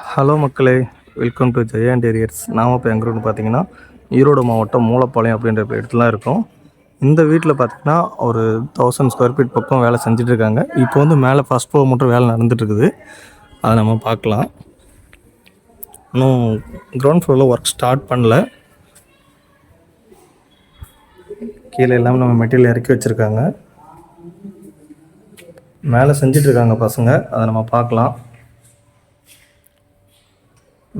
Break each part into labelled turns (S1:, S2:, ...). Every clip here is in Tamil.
S1: ஹலோ மக்களே, வெல்கம் டு ஜெயா இன்டீரியர்ஸ். நாம் இப்போ எங்கே பார்த்தீங்கன்னா ஈரோடு மாவட்டம் மூலப்பாளையம் அப்படின்ற இடத்துல இருக்கோம். இந்த வீட்டில் பார்த்தீங்கன்னா ஒரு 1000 ஸ்கொயர் ஃபீட் பக்கம் வேலை செஞ்சிட்ருக்காங்க. இப்போ வந்து மேலே ஃபஸ்ட் ஃப்ளோர் மட்டும் வேலை நடந்துகிட்ருக்குது. அதை நம்ம பார்க்கலாம். இன்னும் கிரவுண்ட் ஃப்ளோரில் ஒர்க் ஸ்டார்ட் பண்ணல. கீழே எல்லாமே நம்ம மெட்டீரியல் இறக்கி வச்சுருக்காங்க. மேலே செஞ்சிட்ருக்காங்க பசங்க, அதை நம்ம பார்க்கலாம்.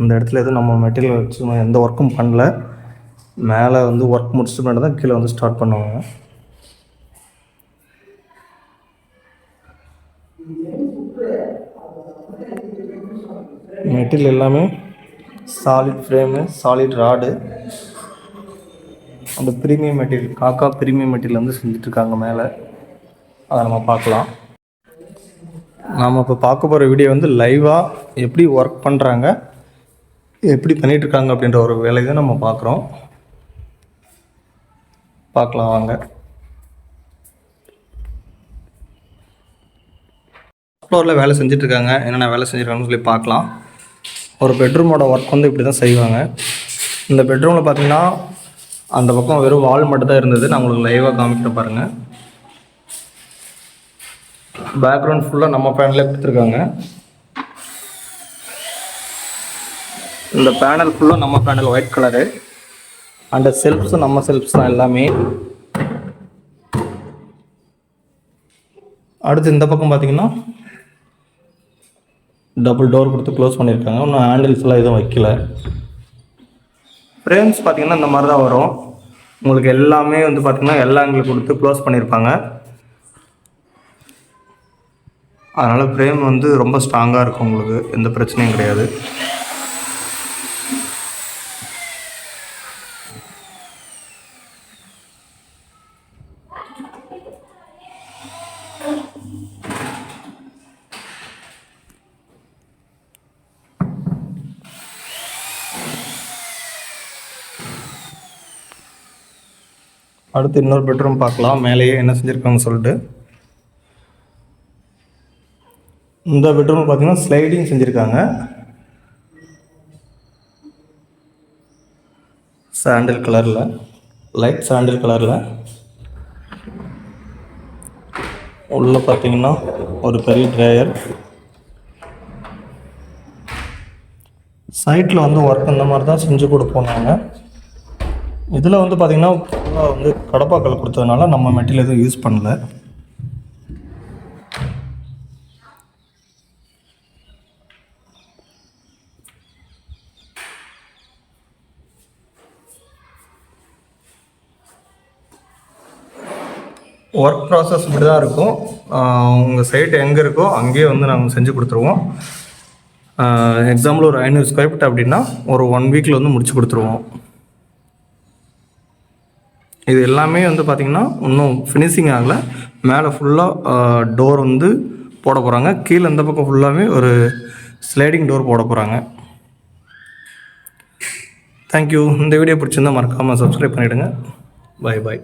S1: இந்த இடத்துல எதுவும் நம்ம மெட்டீரியல் வச்சு எந்த ஒர்க்கும் பண்ணல. மேலே வந்து ஒர்க் முடிச்சுட்டு மட்டும் தான் கீழே வந்து ஸ்டார்ட் பண்ணுவாங்க. மெட்டீரியல் எல்லாமே சாலிட் ஃப்ரேமு, சாலிட் ராடு, அந்த ப்ரீமியம் மெட்டீரியல் காக்கா ப்ரீமியம் மெட்டீரியல் வந்து செஞ்சிட்ருக்காங்க மேலே. அதை நம்ம பார்க்கலாம். நாம் இப்போ பார்க்க போகிற வீடியோ வந்து லைவாக எப்படி ஒர்க் பண்ணுறாங்க, எப்படி பண்ணிகிட்ருக்காங்க அப்படின்ற ஒரு வேலையை தான் நம்ம பார்க்குறோம். பார்க்கலாம் வாங்க. ஃப்ளோரில் வேலை செஞ்சிட்ருக்காங்க. என்னென்ன வேலை செஞ்சுருக்காங்கன்னு சொல்லி பார்க்கலாம். ஒரு பெட்ரூமோட ஒர்க் வந்து இப்படி தான் செய்வாங்க. இந்த பெட்ரூமில் பார்த்திங்கன்னா அந்த பக்கம் வெறும் வால் மட்டும் தான் இருந்தது. நான் உங்களுக்கு லைவாக காமிக்கிற பாருங்கள். பேக்ரவுண்ட் ஃபுல்லாக நம்ம பேனலே கொடுத்துருக்காங்க. இந்த பேனல் ஃபுல்லாக நம்ம பேனல் ஒயிட் கலரு. அந்த செல்ஃப்ஸும் நம்ம செல்ஃப்ஸ் தான் எல்லாமே. அடுத்து இந்த பக்கம் பார்த்திங்கன்னா டபுள் டோர் கொடுத்து க்ளோஸ் பண்ணியிருக்காங்க. இன்னும் ஹேண்டில்ஸ்லாம் எதுவும் வைக்கல. ஃப்ரேம்ஸ் பார்த்திங்கன்னா இந்த மாதிரி தான் வரும். உங்களுக்கு எல்லாமே வந்து பார்த்திங்கன்னா எல்லா ஆங்கிள் கொடுத்து க்ளோஸ் பண்ணியிருப்பாங்க. அதனால் ஃப்ரேம் வந்து ரொம்ப ஸ்ட்ராங்காக இருக்கும். உங்களுக்கு எந்த பிரச்சனையும் கிடையாது. அடுத்து இன்னொரு பெட்ரூம் பார்க்கலாம், மேலேயே என்ன செஞ்சுருக்காங்கன்னு சொல்லிட்டு. இந்த பெட்ரூம் பார்த்தீங்கன்னா ஸ்லைடிங் செஞ்சுருக்காங்க. சாண்டில் கலரில், லைட் சாண்டில் கலரில். உள்ளே பார்த்தீங்கன்னா ஒரு பெரிய ட்ரையர். சைட்டில் வந்து ஒர்க் இந்த மாதிரி தான் செஞ்சு கொடுப்போம் நாங்கள். இதில் வந்து பார்த்திங்கன்னா ஃபுல்லாக வந்து கடப்பாக்கல் கொடுத்ததுனால நம்ம மெட்டீரியல் எதுவும் யூஸ் பண்ணல. ஒர்க் ப்ராசஸ் இப்படி தான் இருக்கும். உங்கள் சைட் எங்கே இருக்கோ அங்கேயே வந்து நாங்கள் செஞ்சு கொடுத்துருவோம். எக்ஸாம்பிள் ஒரு 500 ஸ்கொயர் ஃபீட் அப்படின்னா ஒரு 1 வீக்கில் வந்து முடிச்சு கொடுத்துருவோம். இது எல்லாமே வந்து பார்த்திங்கன்னா இன்னும் ஃபினிஷிங் ஆகலை. மேலே ஃபுல்லாக டோர் வந்து போட போகிறாங்க. கீழே இந்த பக்கம் ஃபுல்லாகவே ஒரு ஸ்லைடிங் டோர் போட போகிறாங்க. தேங்க்யூ. இந்த வீடியோ பிடிச்சிருந்தால் மறக்காமல் சப்ஸ்கிரைப் பண்ணிவிடுங்க. பாய் பாய்.